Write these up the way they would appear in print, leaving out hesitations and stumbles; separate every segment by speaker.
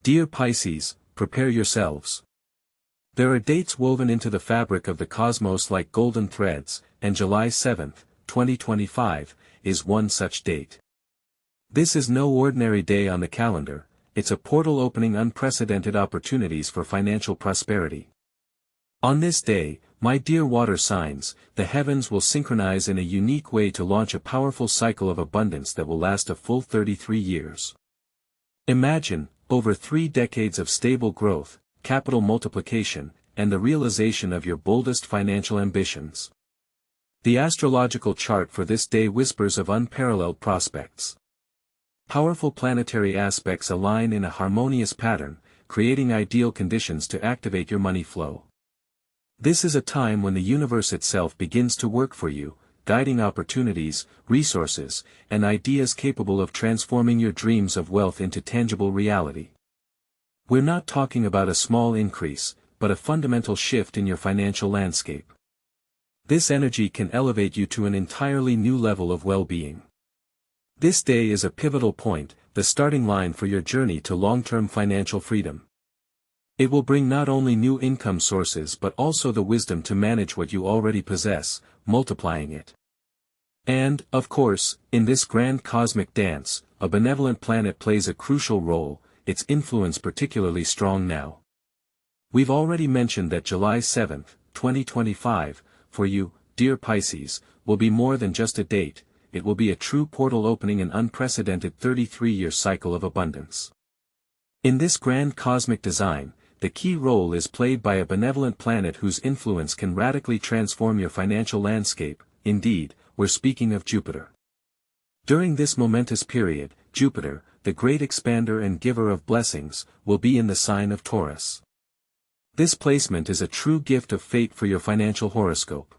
Speaker 1: Dear Pisces, prepare yourselves. There are dates woven into the fabric of the cosmos like golden threads, and July 7, 2025, is one such date. This is no ordinary day on the calendar, it's a portal opening unprecedented opportunities for financial prosperity. On this day, my dear water signs, the heavens will synchronize in a unique way to launch a powerful cycle of abundance that will last a full 33 years. Imagine, over 3 decades of stable growth, capital multiplication, and the realization of your boldest financial ambitions. The astrological chart for this day whispers of unparalleled prospects. Powerful planetary aspects align in a harmonious pattern, creating ideal conditions to activate your money flow. This is a time when the universe itself begins to work for you, guiding opportunities, resources, and ideas capable of transforming your dreams of wealth into tangible reality. We're not talking about a small increase, but a fundamental shift in your financial landscape. This energy can elevate you to an entirely new level of well-being. This day is a pivotal point, the starting line for your journey to long-term financial freedom. It will bring not only new income sources but also the wisdom to manage what you already possess, multiplying it. And, of course, in this grand cosmic dance, a benevolent planet plays a crucial role, its influence particularly strong now. We've already mentioned that July 7, 2025, for you, dear Pisces, will be more than just a date, it will be a true portal opening an unprecedented 33-year cycle of abundance. In this grand cosmic design, the key role is played by a benevolent planet whose influence can radically transform your financial landscape. Indeed, we're speaking of Jupiter. During this momentous period, Jupiter, the great expander and giver of blessings, will be in the sign of Taurus. This placement is a true gift of fate for your financial horoscope.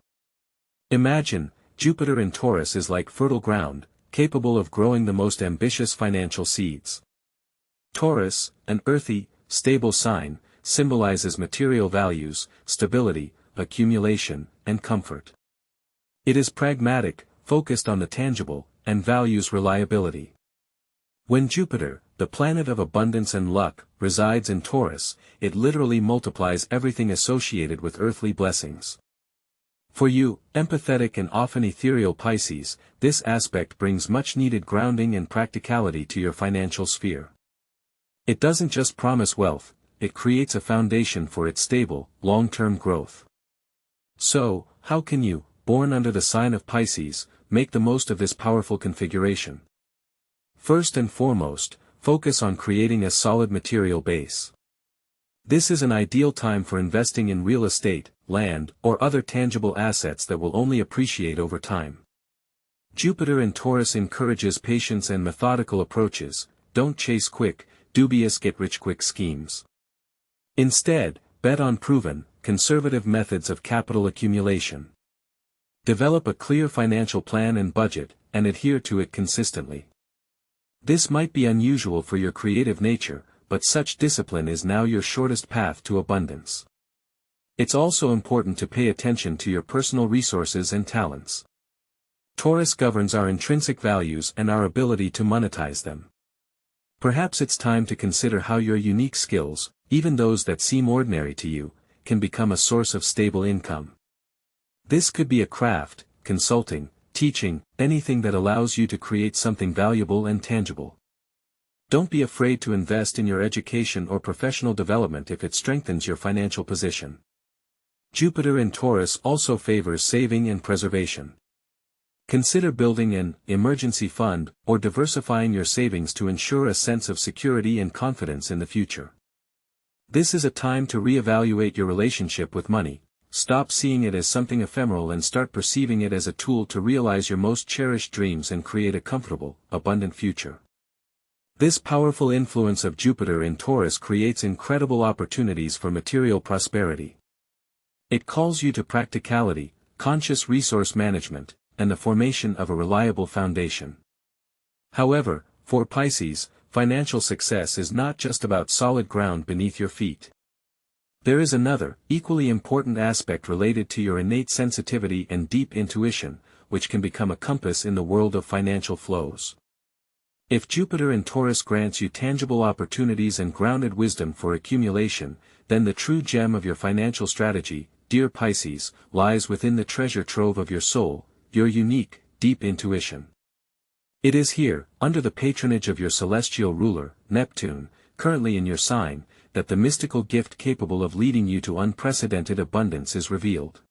Speaker 1: Imagine, Jupiter in Taurus is like fertile ground, capable of growing the most ambitious financial seeds. Taurus, an earthy, stable sign, symbolizes material values, stability, accumulation, and comfort. It is pragmatic, focused on the tangible, and values reliability. When Jupiter, the planet of abundance and luck, resides in Taurus, it literally multiplies everything associated with earthly blessings. For you, empathetic and often ethereal Pisces, this aspect brings much-needed grounding and practicality to your financial sphere. It doesn't just promise wealth, it creates a foundation for its stable, long-term growth. So, how can you, born under the sign of Pisces, make the most of this powerful configuration? First and foremost, focus on creating a solid material base. This is an ideal time for investing in real estate, land, or other tangible assets that will only appreciate over time. Jupiter in Taurus encourages patience and methodical approaches, don't chase quick, dubious get-rich-quick schemes. Instead, bet on proven, conservative methods of capital accumulation. Develop a clear financial plan and budget, and adhere to it consistently. This might be unusual for your creative nature, but such discipline is now your shortest path to abundance. It's also important to pay attention to your personal resources and talents. Taurus governs our intrinsic values and our ability to monetize them. Perhaps it's time to consider how your unique skills, even those that seem ordinary to you, can become a source of stable income. This could be a craft, consulting, teaching, anything that allows you to create something valuable and tangible. Don't be afraid to invest in your education or professional development if it strengthens your financial position. Jupiter in Taurus also favors saving and preservation. Consider building an emergency fund or diversifying your savings to ensure a sense of security and confidence in the future. This is a time to reevaluate your relationship with money, stop seeing it as something ephemeral and start perceiving it as a tool to realize your most cherished dreams and create a comfortable, abundant future. This powerful influence of Jupiter in Taurus creates incredible opportunities for material prosperity. It calls you to practicality, conscious resource management, and the formation of a reliable foundation. However, for Pisces, financial success is not just about solid ground beneath your feet. There is another, equally important aspect related to your innate sensitivity and deep intuition, which can become a compass in the world of financial flows. If Jupiter in Taurus grants you tangible opportunities and grounded wisdom for accumulation, then the true gem of your financial strategy, dear Pisces, lies within the treasure trove of your soul, your unique, deep intuition. It is here, under the patronage of your celestial ruler, Neptune, currently in your sign, that the mystical gift capable of leading you to unprecedented abundance is revealed.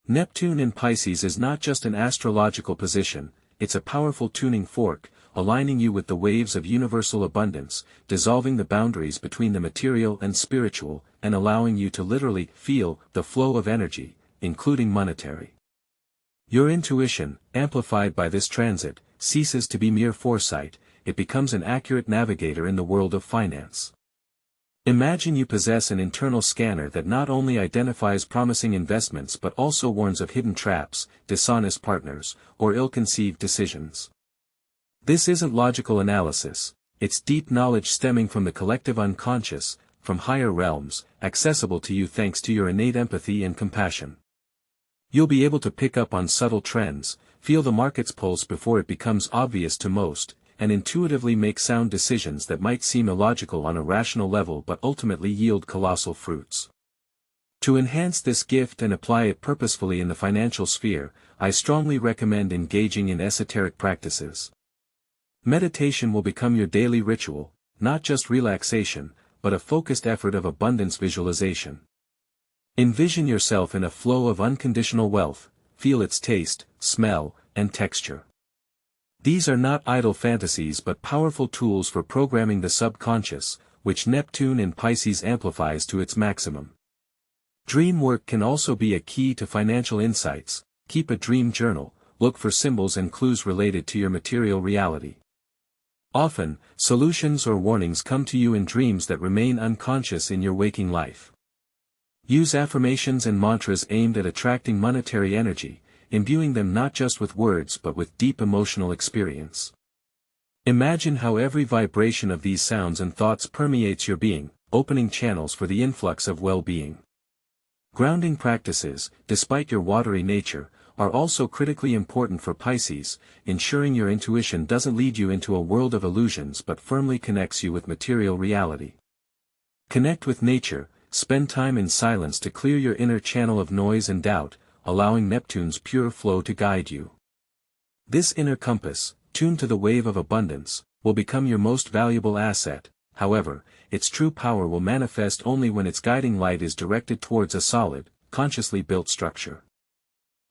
Speaker 1: Neptune in Pisces is not just an astrological position, it's a powerful tuning fork, aligning you with the waves of universal abundance, dissolving the boundaries between the material and spiritual, and allowing you to literally feel the flow of energy, including monetary. Your intuition, amplified by this transit, ceases to be mere foresight, it becomes an accurate navigator in the world of finance. Imagine you possess an internal scanner that not only identifies promising investments but also warns of hidden traps, dishonest partners, or ill-conceived decisions. This isn't logical analysis, it's deep knowledge stemming from the collective unconscious, from higher realms, accessible to you thanks to your innate empathy and compassion. You'll be able to pick up on subtle trends, feel the market's pulse before it becomes obvious to most, and intuitively make sound decisions that might seem illogical on a rational level but ultimately yield colossal fruits. To enhance this gift and apply it purposefully in the financial sphere, I strongly recommend engaging in esoteric practices. Meditation will become your daily ritual, not just relaxation, but a focused effort of abundance visualization. Envision yourself in a flow of unconditional wealth, feel its taste, smell, and texture. These are not idle fantasies but powerful tools for programming the subconscious, which Neptune in Pisces amplifies to its maximum. Dream work can also be a key to financial insights. Keep a dream journal, look for symbols and clues related to your material reality. Often, solutions or warnings come to you in dreams that remain unconscious in your waking life. Use affirmations and mantras aimed at attracting monetary energy, imbuing them not just with words but with deep emotional experience. Imagine how every vibration of these sounds and thoughts permeates your being, opening channels for the influx of well-being. Grounding practices, despite your watery nature, are also critically important for Pisces, ensuring your intuition doesn't lead you into a world of illusions but firmly connects you with material reality. Connect with nature, spend time in silence to clear your inner channel of noise and doubt, allowing Neptune's pure flow to guide you. This inner compass, tuned to the wave of abundance, will become your most valuable asset. However, its true power will manifest only when its guiding light is directed towards a solid, consciously built structure.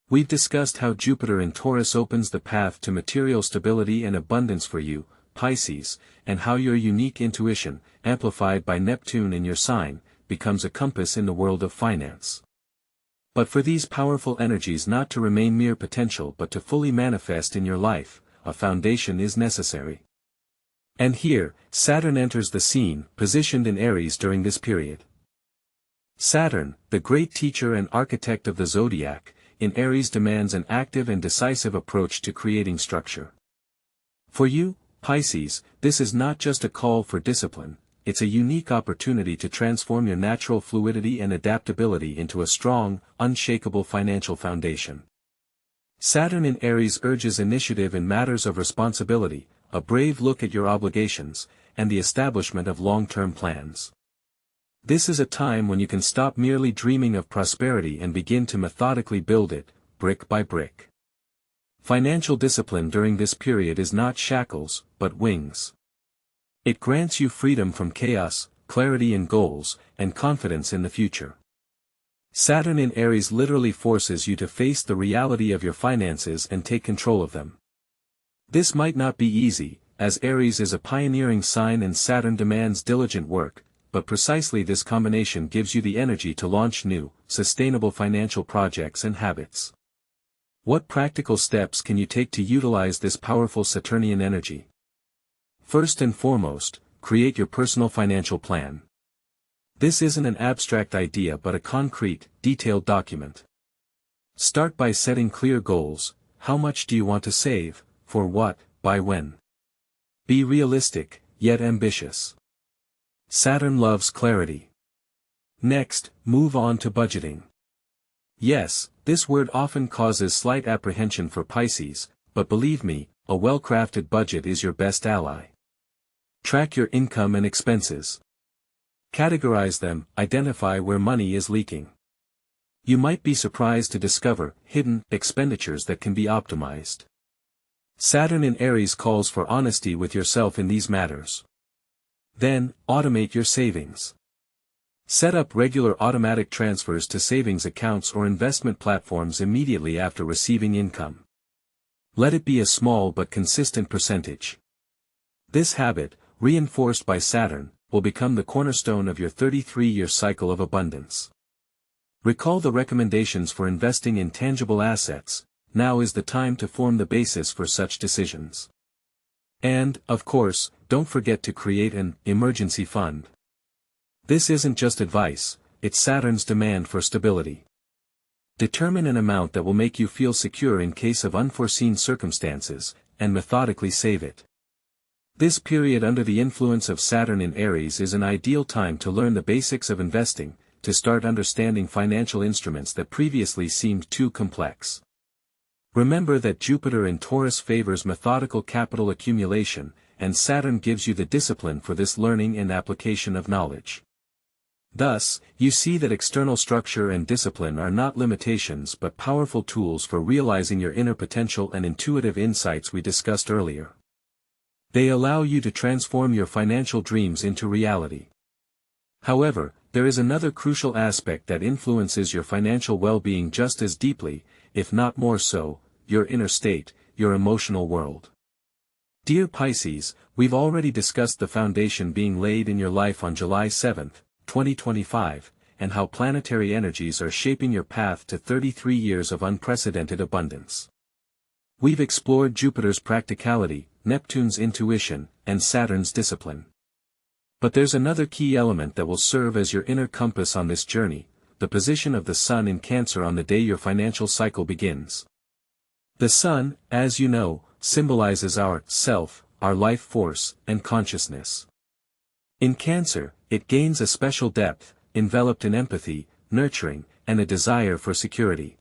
Speaker 1: We've discussed how Jupiter in Taurus opens the path to material stability and abundance for you, Pisces, and how your unique intuition, amplified by Neptune in your sign, becomes a compass in the world of finance. But for these powerful energies not to remain mere potential but to fully manifest in your life, a foundation is necessary. And here, Saturn enters the scene, positioned in Aries during this period. Saturn, the great teacher and architect of the zodiac, in Aries demands an active and decisive approach to creating structure. For you, Pisces, this is not just a call for discipline, it's a unique opportunity to transform your natural fluidity and adaptability into a strong, unshakable financial foundation. Saturn in Aries urges initiative in matters of responsibility, a brave look at your obligations, and the establishment of long-term plans. This is a time when you can stop merely dreaming of prosperity and begin to methodically build it, brick by brick. Financial discipline during this period is not shackles, but wings. It grants you freedom from chaos, clarity in goals, and confidence in the future. Saturn in Aries literally forces you to face the reality of your finances and take control of them. This might not be easy, as Aries is a pioneering sign and Saturn demands diligent work, but precisely this combination gives you the energy to launch new, sustainable financial projects and habits. What practical steps can you take to utilize this powerful Saturnian energy? First and foremost, create your personal financial plan. This isn't an abstract idea but a concrete, detailed document. Start by setting clear goals. How much do you want to save, for what, by when? Be realistic, yet ambitious. Saturn loves clarity. Next, move on to budgeting. Yes, this word often causes slight apprehension for Pisces, but believe me, a well-crafted budget is your best ally. Track your income and expenses. Categorize them, identify where money is leaking. You might be surprised to discover hidden expenditures that can be optimized. Saturn in Aries calls for honesty with yourself in these matters. Then, automate your savings. Set up regular automatic transfers to savings accounts or investment platforms immediately after receiving income. Let it be a small but consistent percentage. This habit, reinforced by Saturn, will become the cornerstone of your 33-year cycle of abundance. Recall the recommendations for investing in tangible assets. Now is the time to form the basis for such decisions. And, of course, don't forget to create an emergency fund. This isn't just advice, it's Saturn's demand for stability. Determine an amount that will make you feel secure in case of unforeseen circumstances, and methodically save it. This period under the influence of Saturn in Aries is an ideal time to learn the basics of investing, to start understanding financial instruments that previously seemed too complex. Remember that Jupiter in Taurus favors methodical capital accumulation, and Saturn gives you the discipline for this learning and application of knowledge. Thus, you see that external structure and discipline are not limitations but powerful tools for realizing your inner potential and intuitive insights we discussed earlier. They allow you to transform your financial dreams into reality. However, there is another crucial aspect that influences your financial well-being just as deeply, if not more so: your inner state, your emotional world. Dear Pisces, we've already discussed the foundation being laid in your life on July 7, 2025, and how planetary energies are shaping your path to 33 years of unprecedented abundance. We've explored Jupiter's practicality, Neptune's intuition, and Saturn's discipline. But there's another key element that will serve as your inner compass on this journey: the position of the Sun in Cancer on the day your financial cycle begins. The Sun, as you know, symbolizes our self, our life force, and consciousness. In Cancer, it gains a special depth, enveloped in empathy, nurturing, and a desire for security.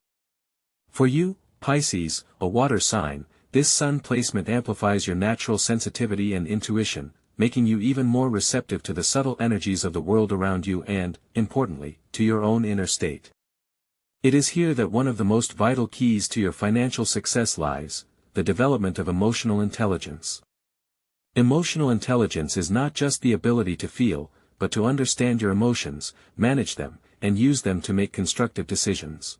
Speaker 1: For you, Pisces, a water sign, this Sun placement amplifies your natural sensitivity and intuition, making you even more receptive to the subtle energies of the world around you and, importantly, to your own inner state. It is here that one of the most vital keys to your financial success lies: the development of emotional intelligence. Emotional intelligence is not just the ability to feel, but to understand your emotions, manage them, and use them to make constructive decisions.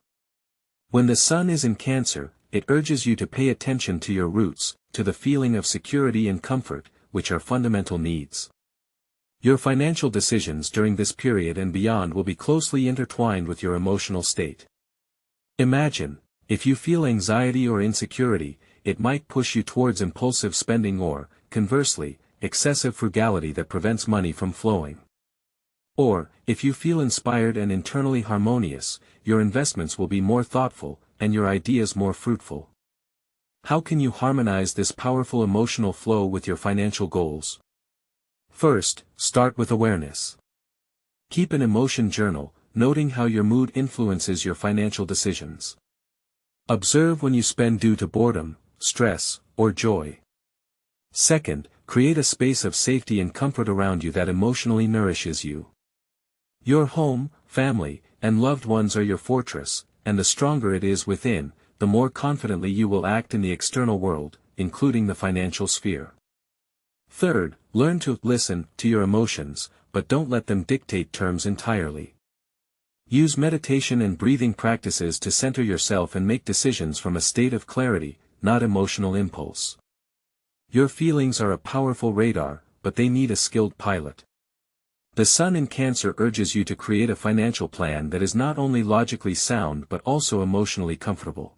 Speaker 1: When the Sun is in Cancer, it urges you to pay attention to your roots, to the feeling of security and comfort, which are fundamental needs. Your financial decisions during this period and beyond will be closely intertwined with your emotional state. Imagine, if you feel anxiety or insecurity, it might push you towards impulsive spending or, conversely, excessive frugality that prevents money from flowing. Or, if you feel inspired and internally harmonious, your investments will be more thoughtful, and your ideas more fruitful. How can you harmonize this powerful emotional flow with your financial goals? First, start with awareness. Keep an emotion journal, noting how your mood influences your financial decisions. Observe when you spend due to boredom, stress, or joy. Second, create a space of safety and comfort around you that emotionally nourishes you. Your home, family, and loved ones are your fortress, and the stronger it is within, the more confidently you will act in the external world, including the financial sphere. Third, learn to listen to your emotions, but don't let them dictate terms entirely. Use meditation and breathing practices to center yourself and make decisions from a state of clarity, not emotional impulse. Your feelings are a powerful radar, but they need a skilled pilot. The Sun in Cancer urges you to create a financial plan that is not only logically sound but also emotionally comfortable.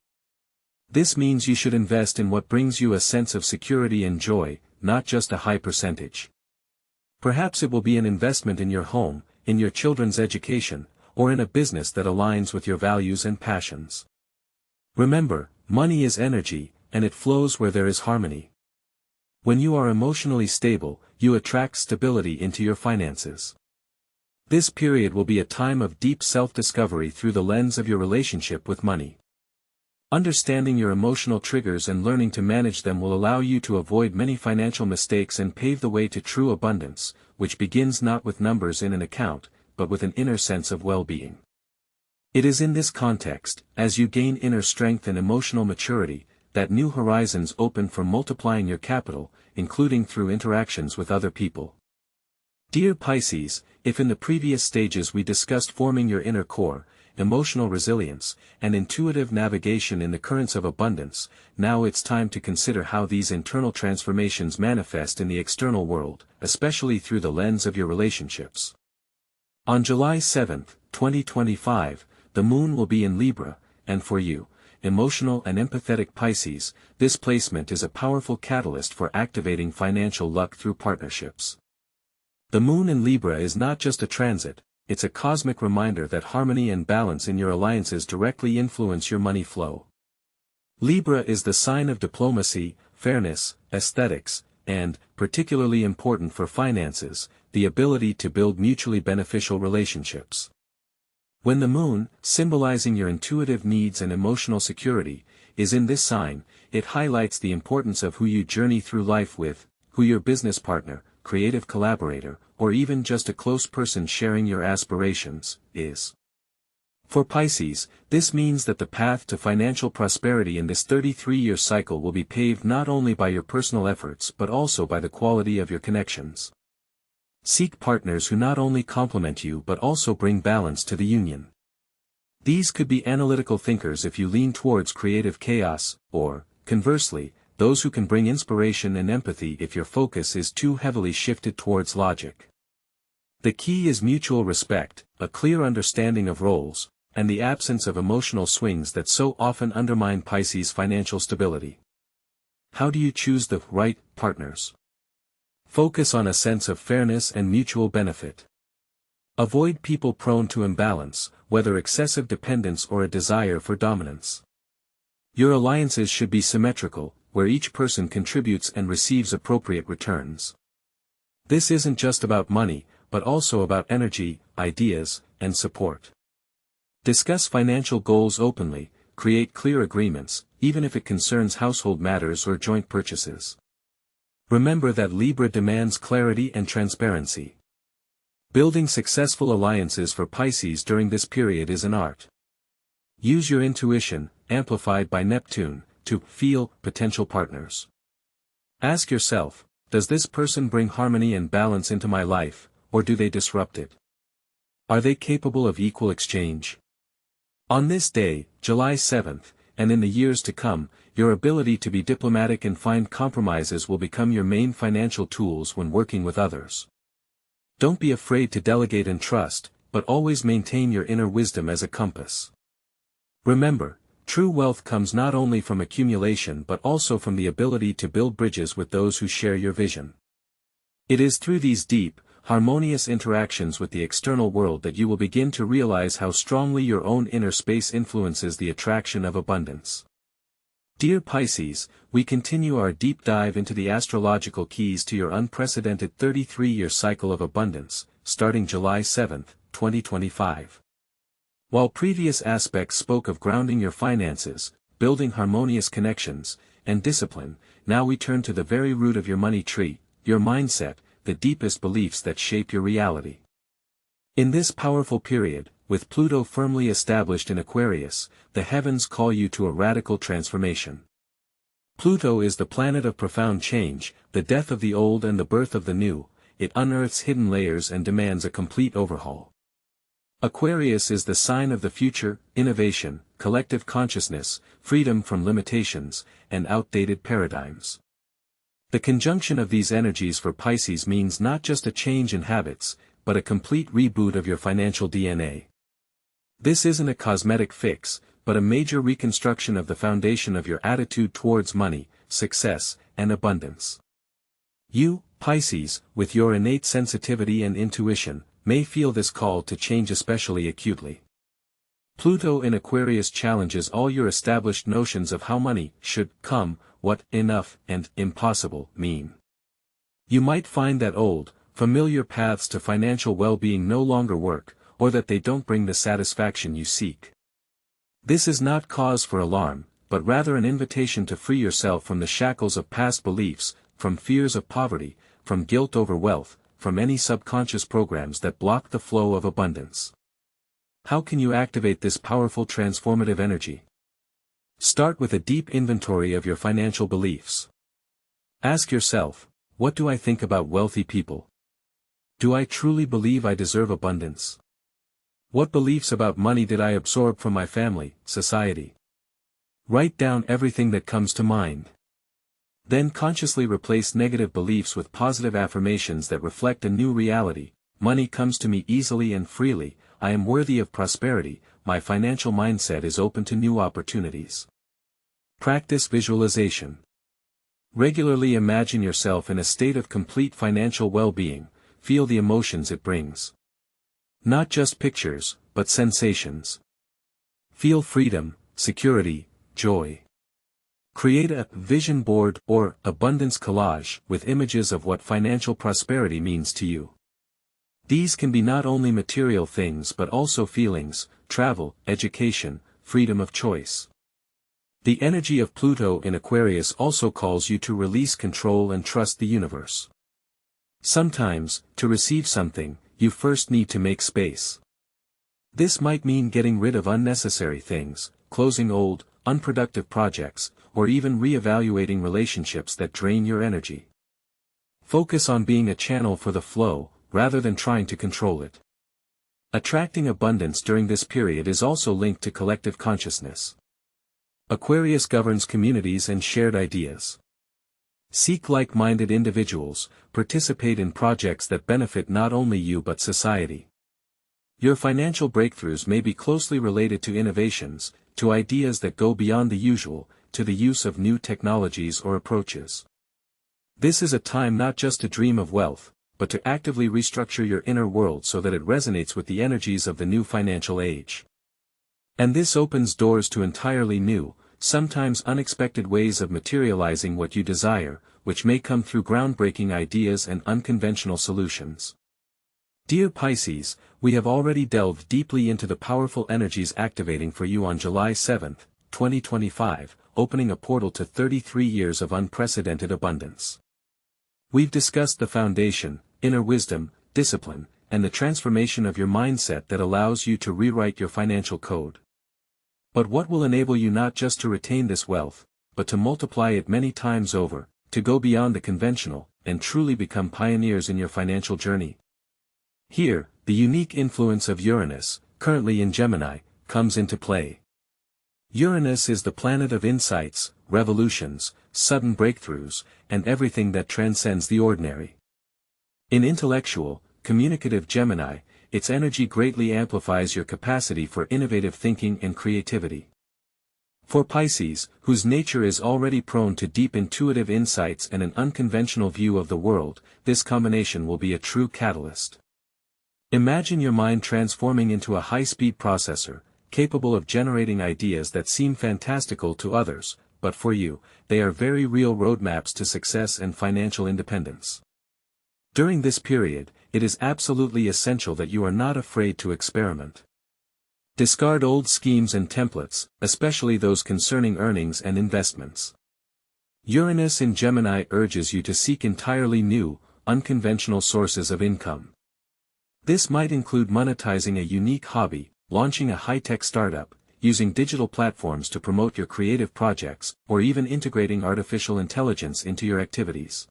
Speaker 1: This means you should invest in what brings you a sense of security and joy, not just a high percentage. Perhaps it will be an investment in your home, in your children's education, or in a business that aligns with your values and passions. Remember, money is energy, and it flows where there is harmony. When you are emotionally stable, you attract stability into your finances. This period will be a time of deep self-discovery through the lens of your relationship with money. Understanding your emotional triggers and learning to manage them will allow you to avoid many financial mistakes and pave the way to true abundance, which begins not with numbers in an account, but with an inner sense of well-being. It is in this context, as you gain inner strength and emotional maturity, that new horizons open for multiplying your capital, including through interactions with other people. Dear Pisces, if in the previous stages we discussed forming your inner core, emotional resilience, and intuitive navigation in the currents of abundance, now it's time to consider how these internal transformations manifest in the external world, especially through the lens of your relationships. On July 7, 2025, the moon will be in Libra, and for you, emotional and empathetic Pisces, this placement is a powerful catalyst for activating financial luck through partnerships. The moon in Libra is not just a transit, it's a cosmic reminder that harmony and balance in your alliances directly influence your money flow. Libra is the sign of diplomacy, fairness, aesthetics, and, particularly important for finances, the ability to build mutually beneficial relationships. When the moon, symbolizing your intuitive needs and emotional security, is in this sign, it highlights the importance of who you journey through life with, who your business partner, creative collaborator, or even just a close person sharing your aspirations, is. For Pisces, this means that the path to financial prosperity in this 33-year cycle will be paved not only by your personal efforts but also by the quality of your connections. Seek partners who not only complement you but also bring balance to the union. These could be analytical thinkers if you lean towards creative chaos, or, conversely, those who can bring inspiration and empathy if your focus is too heavily shifted towards logic. The key is mutual respect, a clear understanding of roles, and the absence of emotional swings that so often undermine Pisces' financial stability. How do you choose the right partners? Focus on a sense of fairness and mutual benefit. Avoid people prone to imbalance, whether excessive dependence or a desire for dominance. Your alliances should be symmetrical, where each person contributes and receives appropriate returns. This isn't just about money, but also about energy, ideas, and support. Discuss financial goals openly, create clear agreements, even if it concerns household matters or joint purchases. Remember that Libra demands clarity and transparency. Building successful alliances for Pisces during this period is an art. Use your intuition, amplified by Neptune, to feel potential partners. Ask yourself, does this person bring harmony and balance into my life, or do they disrupt it? Are they capable of equal exchange? On this day, July 7th, and in the years to come, your ability to be diplomatic and find compromises will become your main financial tools when working with others. Don't be afraid to delegate and trust, but always maintain your inner wisdom as a compass. Remember, true wealth comes not only from accumulation but also from the ability to build bridges with those who share your vision. It is through these deep, harmonious interactions with the external world that you will begin to realize how strongly your own inner space influences the attraction of abundance. Dear Pisces, we continue our deep dive into the astrological keys to your unprecedented 33-year cycle of abundance, starting July 7, 2025. While previous aspects spoke of grounding your finances, building harmonious connections, and discipline, now we turn to the very root of your money tree, your mindset, the deepest beliefs that shape your reality. In this powerful period, with Pluto firmly established in Aquarius, the heavens call you to a radical transformation. Pluto is the planet of profound change, the death of the old and the birth of the new. It unearths hidden layers and demands a complete overhaul. Aquarius is the sign of the future, innovation, collective consciousness, freedom from limitations, and outdated paradigms. The conjunction of these energies for Pisces means not just a change in habits, but a complete reboot of your financial DNA. This isn't a cosmetic fix, but a major reconstruction of the foundation of your attitude towards money, success, and abundance. You, Pisces, with your innate sensitivity and intuition, may feel this call to change especially acutely. Pluto in Aquarius challenges all your established notions of how money should come, what enough and impossible mean. You might find that old, familiar paths to financial well-being no longer work, or that they don't bring the satisfaction you seek. This is not cause for alarm, but rather an invitation to free yourself from the shackles of past beliefs, from fears of poverty, from guilt over wealth, from any subconscious programs that block the flow of abundance. How can you activate this powerful transformative energy? Start with a deep inventory of your financial beliefs. Ask yourself, what do I think about wealthy people? Do I truly believe I deserve abundance? What beliefs about money did I absorb from my family, society? Write down everything that comes to mind. Then consciously replace negative beliefs with positive affirmations that reflect a new reality. Money comes to me easily and freely, I am worthy of prosperity, my financial mindset is open to new opportunities. Practice visualization. Regularly imagine yourself in a state of complete financial well-being, feel the emotions it brings. Not just pictures, but sensations. Feel freedom, security, joy. Create a vision board or abundance collage with images of what financial prosperity means to you. These can be not only material things but also feelings, travel, education, freedom of choice. The energy of Pluto in Aquarius also calls you to release control and trust the universe. Sometimes, to receive something, you first need to make space. This might mean getting rid of unnecessary things, closing old, unproductive projects, or even re-evaluating relationships that drain your energy. Focus on being a channel for the flow, rather than trying to control it. Attracting abundance during this period is also linked to collective consciousness. Aquarius governs communities and shared ideas. Seek like-minded individuals, participate in projects that benefit not only you but society. Your financial breakthroughs may be closely related to innovations, to ideas that go beyond the usual, to the use of new technologies or approaches. This is a time not just to dream of wealth, but to actively restructure your inner world so that it resonates with the energies of the new financial age. And this opens doors to entirely new, sometimes unexpected ways of materializing what you desire, which may come through groundbreaking ideas and unconventional solutions. Dear Pisces, we have already delved deeply into the powerful energies activating for you on July 7, 2025, opening a portal to 33 years of unprecedented abundance. We've discussed the foundation, inner wisdom, discipline, and the transformation of your mindset that allows you to rewrite your financial code. But what will enable you not just to retain this wealth, but to multiply it many times over, to go beyond the conventional, and truly become pioneers in your financial journey? Here, the unique influence of Uranus, currently in Gemini, comes into play. Uranus is the planet of insights, revolutions, sudden breakthroughs, and everything that transcends the ordinary. In intellectual, communicative Gemini, its energy greatly amplifies your capacity for innovative thinking and creativity. For Pisces, whose nature is already prone to deep intuitive insights and an unconventional view of the world, this combination will be a true catalyst. Imagine your mind transforming into a high-speed processor, capable of generating ideas that seem fantastical to others, but for you, they are very real roadmaps to success and financial independence. During this period, it is absolutely essential that you are not afraid to experiment. Discard old schemes and templates, especially those concerning earnings and investments. Uranus in Gemini urges you to seek entirely new, unconventional sources of income. This might include monetizing a unique hobby, launching a high-tech startup, using digital platforms to promote your creative projects, or even integrating artificial intelligence into your activities.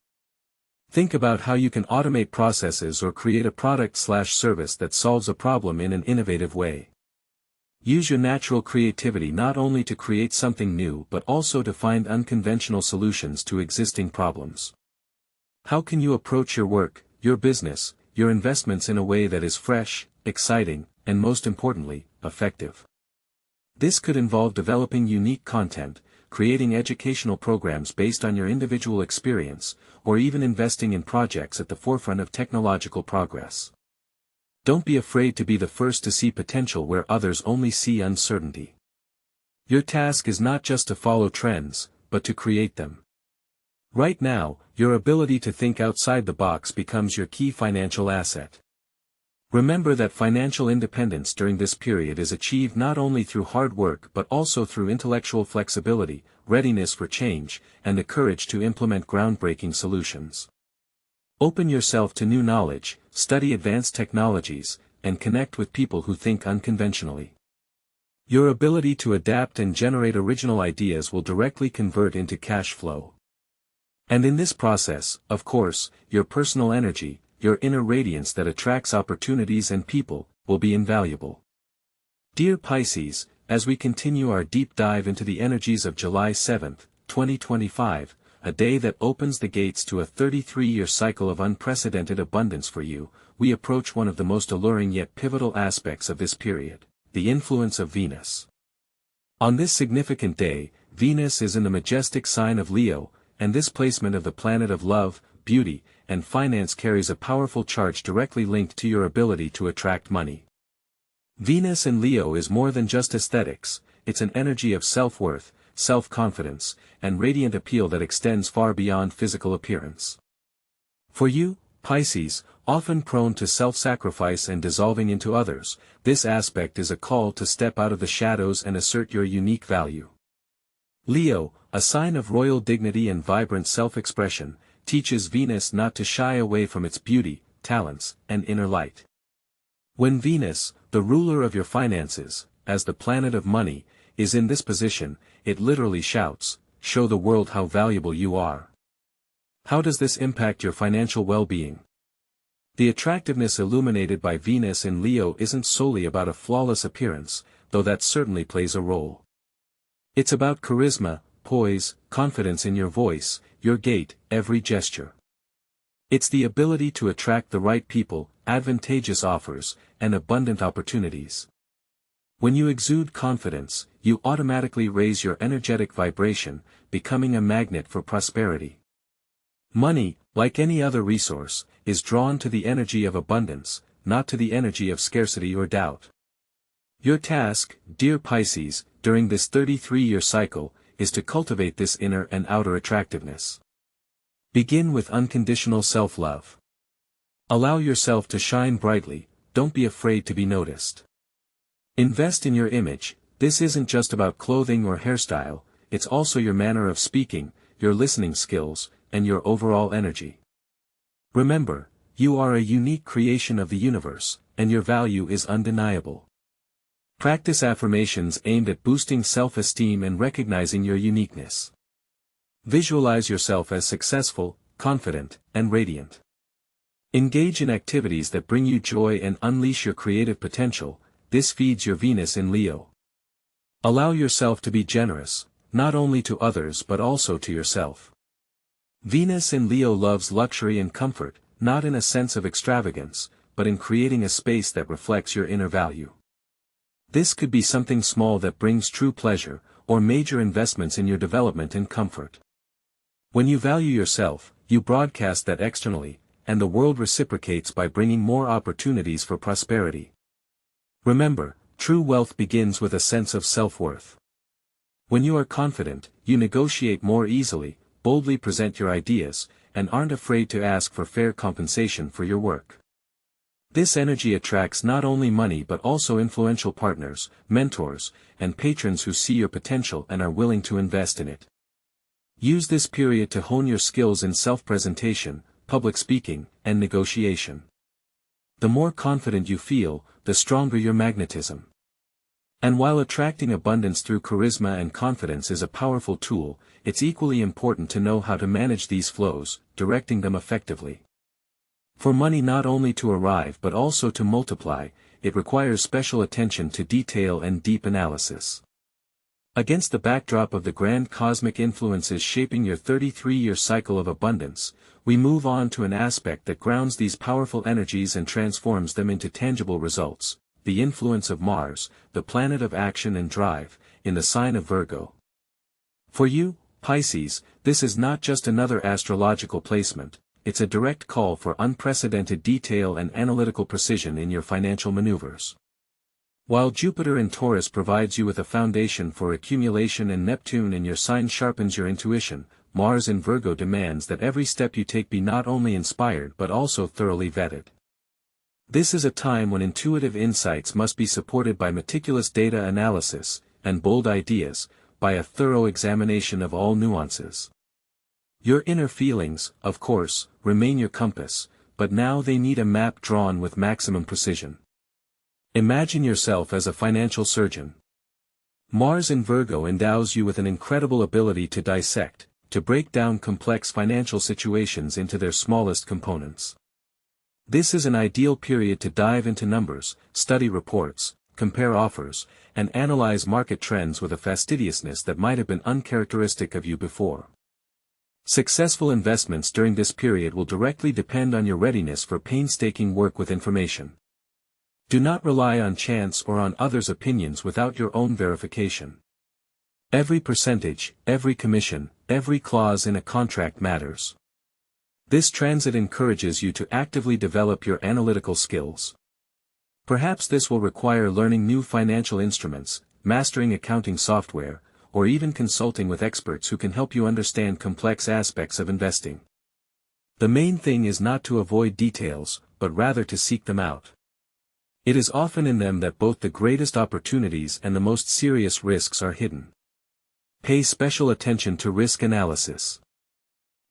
Speaker 1: Think about how you can automate processes or create a product/service that solves a problem in an innovative way. Use your natural creativity not only to create something new but also to find unconventional solutions to existing problems. How can you approach your work, your business, your investments in a way that is fresh, exciting, and most importantly, effective? This could involve developing unique content, creating educational programs based on your individual experience, or even investing in projects at the forefront of technological progress. Don't be afraid to be the first to see potential where others only see uncertainty. Your task is not just to follow trends, but to create them. Right now, your ability to think outside the box becomes your key financial asset. Remember that financial independence during this period is achieved not only through hard work but also through intellectual flexibility, readiness for change, and the courage to implement groundbreaking solutions. Open yourself to new knowledge, study advanced technologies, and connect with people who think unconventionally. Your ability to adapt and generate original ideas will directly convert into cash flow. And in this process, of course, your personal energy, your inner radiance that attracts opportunities and people, will be invaluable. Dear Pisces, as we continue our deep dive into the energies of July 7, 2025, a day that opens the gates to a 33-year cycle of unprecedented abundance for you, we approach one of the most alluring yet pivotal aspects of this period, the influence of Venus. On this significant day, Venus is in the majestic sign of Leo, and this placement of the planet of love, beauty, and finance carries a powerful charge directly linked to your ability to attract money. Venus in Leo is more than just aesthetics, it's an energy of self-worth, self-confidence, and radiant appeal that extends far beyond physical appearance. For you, Pisces, often prone to self-sacrifice and dissolving into others, this aspect is a call to step out of the shadows and assert your unique value. Leo, a sign of royal dignity and vibrant self-expression, teaches Venus not to shy away from its beauty, talents, and inner light. When Venus, the ruler of your finances, as the planet of money, is in this position, it literally shouts, "Show the world how valuable you are." How does this impact your financial well-being? The attractiveness illuminated by Venus in Leo isn't solely about a flawless appearance, though that certainly plays a role. It's about charisma, poise, confidence in your voice, your gait, every gesture. It's the ability to attract the right people, advantageous offers, and abundant opportunities. When you exude confidence, you automatically raise your energetic vibration, becoming a magnet for prosperity. Money, like any other resource, is drawn to the energy of abundance, not to the energy of scarcity or doubt. Your task, dear Pisces, during this 33-year cycle, is to cultivate this inner and outer attractiveness. Begin with unconditional self-love. Allow yourself to shine brightly, don't be afraid to be noticed. Invest in your image. This isn't just about clothing or hairstyle, it's also your manner of speaking, your listening skills, and your overall energy. Remember, you are a unique creation of the universe, and your value is undeniable. Practice affirmations aimed at boosting self-esteem and recognizing your uniqueness. Visualize yourself as successful, confident, and radiant. Engage in activities that bring you joy and unleash your creative potential. This feeds your Venus in Leo. Allow yourself to be generous, not only to others but also to yourself. Venus in Leo loves luxury and comfort, not in a sense of extravagance, but in creating a space that reflects your inner value. This could be something small that brings true pleasure, or major investments in your development and comfort. When you value yourself, you broadcast that externally, and the world reciprocates by bringing more opportunities for prosperity. Remember, true wealth begins with a sense of self-worth. When you are confident, you negotiate more easily, boldly present your ideas, and aren't afraid to ask for fair compensation for your work. This energy attracts not only money but also influential partners, mentors, and patrons who see your potential and are willing to invest in it. Use this period to hone your skills in self-presentation, public speaking, and negotiation. The more confident you feel, the stronger your magnetism. And while attracting abundance through charisma and confidence is a powerful tool, it's equally important to know how to manage these flows, directing them effectively. For money not only to arrive but also to multiply, it requires special attention to detail and deep analysis. Against the backdrop of the grand cosmic influences shaping your 33-year cycle of abundance, we move on to an aspect that grounds these powerful energies and transforms them into tangible results: the influence of Mars, the planet of action and drive, in the sign of Virgo. For you, Pisces, this is not just another astrological placement, it's a direct call for unprecedented detail and analytical precision in your financial maneuvers. While Jupiter in Taurus provides you with a foundation for accumulation and Neptune in your sign sharpens your intuition, Mars in Virgo demands that every step you take be not only inspired but also thoroughly vetted. This is a time when intuitive insights must be supported by meticulous data analysis, and bold ideas, by a thorough examination of all nuances. Your inner feelings, of course, remain your compass, but now they need a map drawn with maximum precision. Imagine yourself as a financial surgeon. Mars in Virgo endows you with an incredible ability to dissect, to break down complex financial situations into their smallest components. This is an ideal period to dive into numbers, study reports, compare offers, and analyze market trends with a fastidiousness that might have been uncharacteristic of you before. Successful investments during this period will directly depend on your readiness for painstaking work with information. Do not rely on chance or on others' opinions without your own verification. Every percentage, every commission, every clause in a contract matters. This transit encourages you to actively develop your analytical skills. Perhaps this will require learning new financial instruments, mastering accounting software, or even consulting with experts who can help you understand complex aspects of investing. The main thing is not to avoid details, but rather to seek them out. It is often in them that both the greatest opportunities and the most serious risks are hidden. Pay special attention to risk analysis.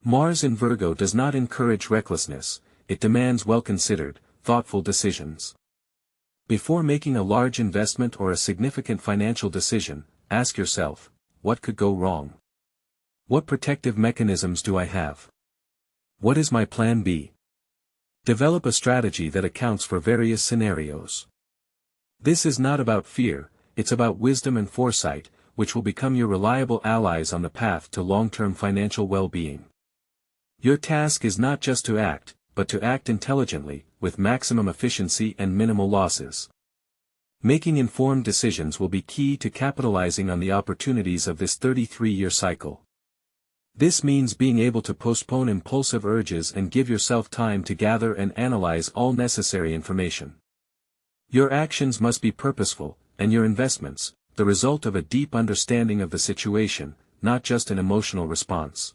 Speaker 1: Mars in Virgo does not encourage recklessness, it demands well-considered, thoughtful decisions. Before making a large investment or a significant financial decision, ask yourself, what could go wrong? What protective mechanisms do I have? What is my plan B? Develop a strategy that accounts for various scenarios. This is not about fear, it's about wisdom and foresight, which will become your reliable allies on the path to long-term financial well-being. Your task is not just to act, but to act intelligently, with maximum efficiency and minimal losses. Making informed decisions will be key to capitalizing on the opportunities of this 33-year cycle. This means being able to postpone impulsive urges and give yourself time to gather and analyze all necessary information. Your actions must be purposeful, and your investments, the result of a deep understanding of the situation, not just an emotional response.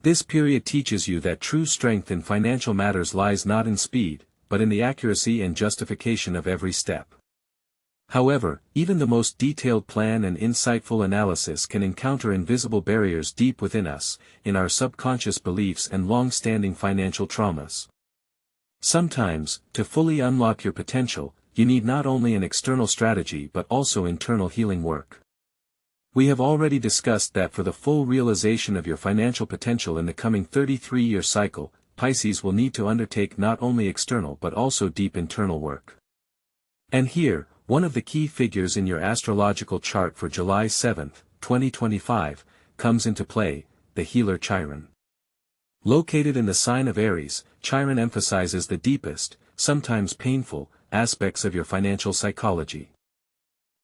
Speaker 1: This period teaches you that true strength in financial matters lies not in speed, but in the accuracy and justification of every step. However, even the most detailed plan and insightful analysis can encounter invisible barriers deep within us, in our subconscious beliefs and long-standing financial traumas. Sometimes, to fully unlock your potential, you need not only an external strategy but also internal healing work. We have already discussed that for the full realization of your financial potential in the coming 33-year cycle, Pisces will need to undertake not only external but also deep internal work. And here, one of the key figures in your astrological chart for July 7, 2025, comes into play, the healer Chiron. Located in the sign of Aries, Chiron emphasizes the deepest, sometimes painful, aspects of your financial psychology.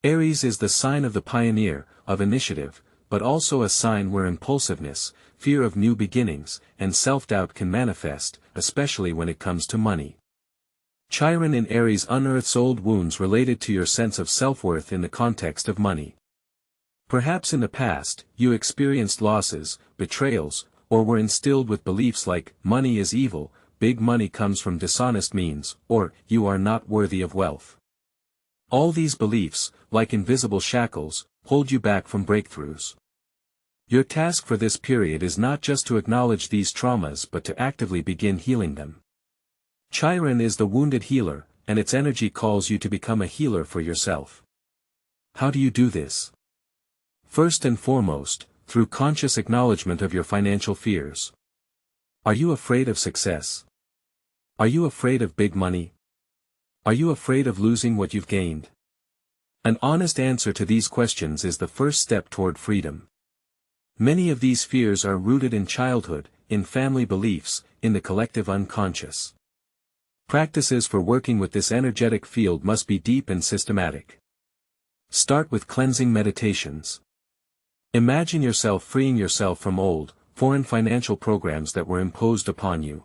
Speaker 1: Aries is the sign of the pioneer, of initiative, but also a sign where impulsiveness, fear of new beginnings, and self-doubt can manifest, especially when it comes to money. Chiron in Aries unearths old wounds related to your sense of self-worth in the context of money. Perhaps in the past, you experienced losses, betrayals, or were instilled with beliefs like, money is evil, big money comes from dishonest means, or, you are not worthy of wealth. All these beliefs, like invisible shackles, hold you back from breakthroughs. Your task for this period is not just to acknowledge these traumas but to actively begin healing them. Chiron is the wounded healer, and its energy calls you to become a healer for yourself. How do you do this? First and foremost, through conscious acknowledgement of your financial fears. Are you afraid of success? Are you afraid of big money? Are you afraid of losing what you've gained? An honest answer to these questions is the first step toward freedom. Many of these fears are rooted in childhood, in family beliefs, in the collective unconscious. Practices for working with this energetic field must be deep and systematic. Start with cleansing meditations. Imagine yourself freeing yourself from old, foreign financial programs that were imposed upon you.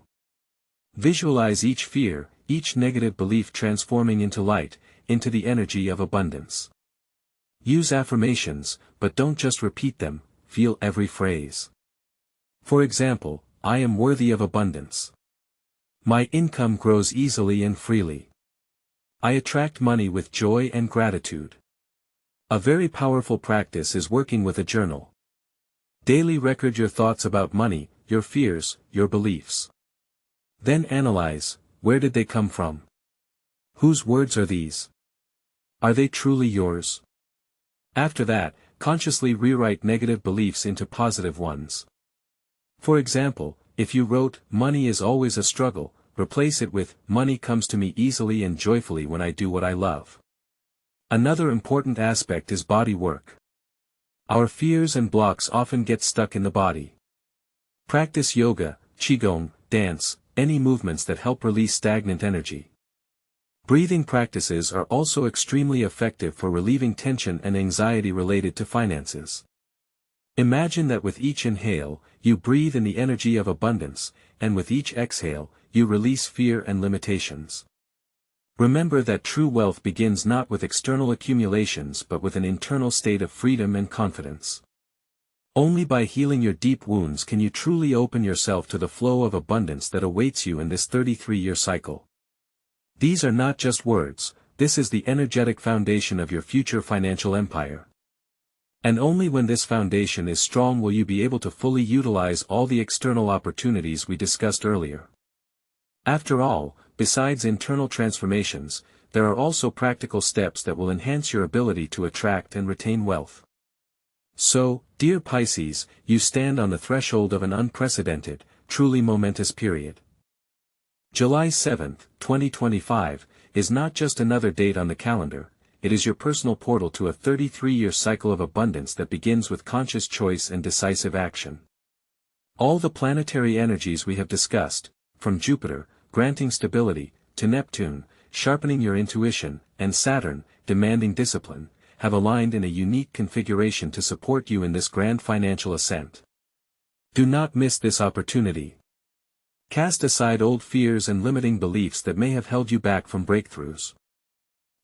Speaker 1: Visualize each fear, each negative belief transforming into light, into the energy of abundance. Use affirmations, but don't just repeat them, feel every phrase. For example, I am worthy of abundance. My income grows easily and freely. I attract money with joy and gratitude. A very powerful practice is working with a journal. Daily record your thoughts about money, your fears, your beliefs. Then analyze, where did they come from? Whose words are these? Are they truly yours? After that, consciously rewrite negative beliefs into positive ones. For example, if you wrote, "Money is always a struggle," replace it with, "Money comes to me easily and joyfully when I do what I love." Another important aspect is body work. Our fears and blocks often get stuck in the body. Practice yoga, qigong, dance, any movements that help release stagnant energy. Breathing practices are also extremely effective for relieving tension and anxiety related to finances. Imagine that with each inhale, you breathe in the energy of abundance, and with each exhale, you release fear and limitations. Remember that true wealth begins not with external accumulations but with an internal state of freedom and confidence. Only by healing your deep wounds can you truly open yourself to the flow of abundance that awaits you in this 33-year cycle. These are not just words, this is the energetic foundation of your future financial empire. And only when this foundation is strong will you be able to fully utilize all the external opportunities we discussed earlier. After all, besides internal transformations, there are also practical steps that will enhance your ability to attract and retain wealth. So, dear Pisces, you stand on the threshold of an unprecedented, truly momentous period. July 7, 2025, is not just another date on the calendar, it is your personal portal to a 33-year cycle of abundance that begins with conscious choice and decisive action. All the planetary energies we have discussed, from Jupiter, granting stability, to Neptune, sharpening your intuition, and Saturn, demanding discipline, have aligned in a unique configuration to support you in this grand financial ascent. Do not miss this opportunity. Cast aside old fears and limiting beliefs that may have held you back from breakthroughs.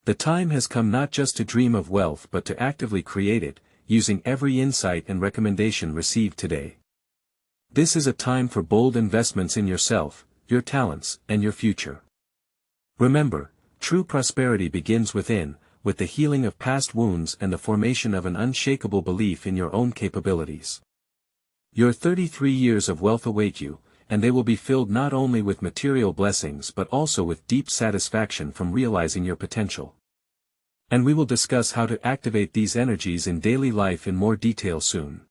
Speaker 1: The time has come not just to dream of wealth but to actively create it, using every insight and recommendation received today. This is a time for bold investments in yourself, your talents, and your future. Remember, true prosperity begins within, with the healing of past wounds and the formation of an unshakable belief in your own capabilities. Your 33 years of wealth await you, and they will be filled not only with material blessings but also with deep satisfaction from realizing your potential. And we will discuss how to activate these energies in daily life in more detail soon.